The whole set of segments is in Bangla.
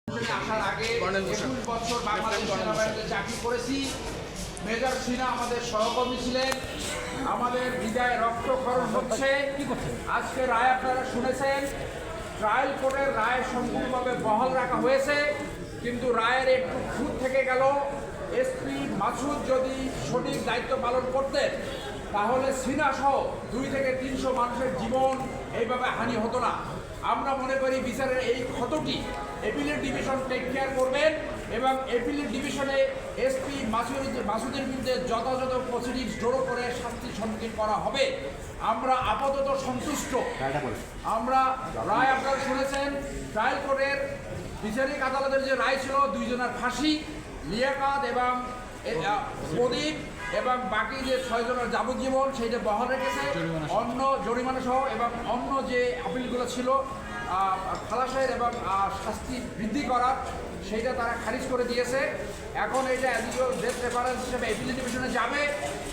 আসার আগে 21 বছর বাংলাদেশ সেনাবাহিনীতে চাকরি করেছি। মেজর সিনহা আমাদের সহকর্মী ছিলেন। আমাদের হৃদয়ে রক্তক্ষরণ হচ্ছে। আজকে রায় আপনারা শুনেছেন, ট্রায়াল কোর্টের রায় সম্পূর্ণভাবে বহাল রাখা হয়েছে, কিন্তু রায়ের একটু খুঁত থেকে গেল। এসপি মাসুদ যদি সঠিক দায়িত্ব পালন করতেন তাহলে সিনহা সহ 2 থেকে 300 মানুষের জীবন এইভাবে হানি হতো না। আমরা মনে করি বিচারের এই ক্ষতটি অ্যাপিলেট ডিভিশন টেক কেয়ার করবেন এবং অ্যাপিলেট ডিভিশনে এসপি মাসুদের বিরুদ্ধে যথাযথ প্রসিডিংস জড়ো করে শাস্তির সম্মুখীন করা হবে। আমরা আপাতত সন্তুষ্ট। আমরা রায় আপনারা শুনেছেন, ট্রায়াল কোর্টের বিচারিক আদালতের যে রায় ছিল 2 জনের ফাঁসি, লিয়াকাত এবং প্রদীপ এবং বাকি যে 6 জনের যাবজ্জীবন সেইটা বহাল রেখেছে। অন্য জরিমানা সহ এবং অন্য যে আপিলগুলো ছিল খালাসের এবং শাস্তি বৃদ্ধি করার, সেইটা তারা খারিজ করে দিয়েছে। এখন এটা অ্যাডিশনাল ডেথ রেফারেন্স হিসেবে অ্যাপিলেট ডিভিশনে যাবে।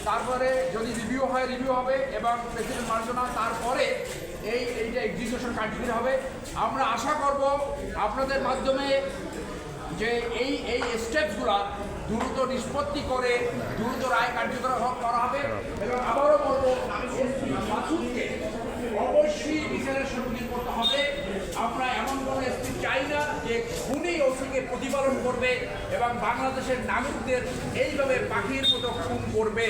তারপরে যদি রিভিউ হয় রিভিউ হবে এবং প্রেসিডেন্ট মার্জনা তারপরে এইটা এক্সিকিউশন কার্যকরী হবে। আমরা আশা করব আপনাদের মাধ্যমে যে এই স্টেপসগুলো দ্রুত নিষ্পত্তি করে দ্রুত রায় কার্যকর করা হবে। এবং আবারও বলবো, মাসুদকে অবশ্যই বিচারের সম্মুখীন করতে হবে। আমরা এমন কোনো এসপি চাই না যে খুনি ওসিকে প্রতিপালন করবে এবং বাংলাদেশের নাগরিকদের এইভাবে পাখির মতো খুন করবে।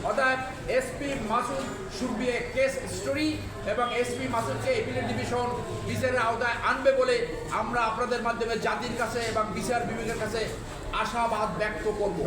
অর্থাৎ SP Masud should B A case story এবং এসপি মাসুদকে অ্যাপিলেট ডিভিশন বিচারের আওতায় আনবে বলে আমরা আপনাদের মাধ্যমে জাতির কাছে এবং বিচার বিভাগের কাছে আশাবাদ ব্যক্ত করব।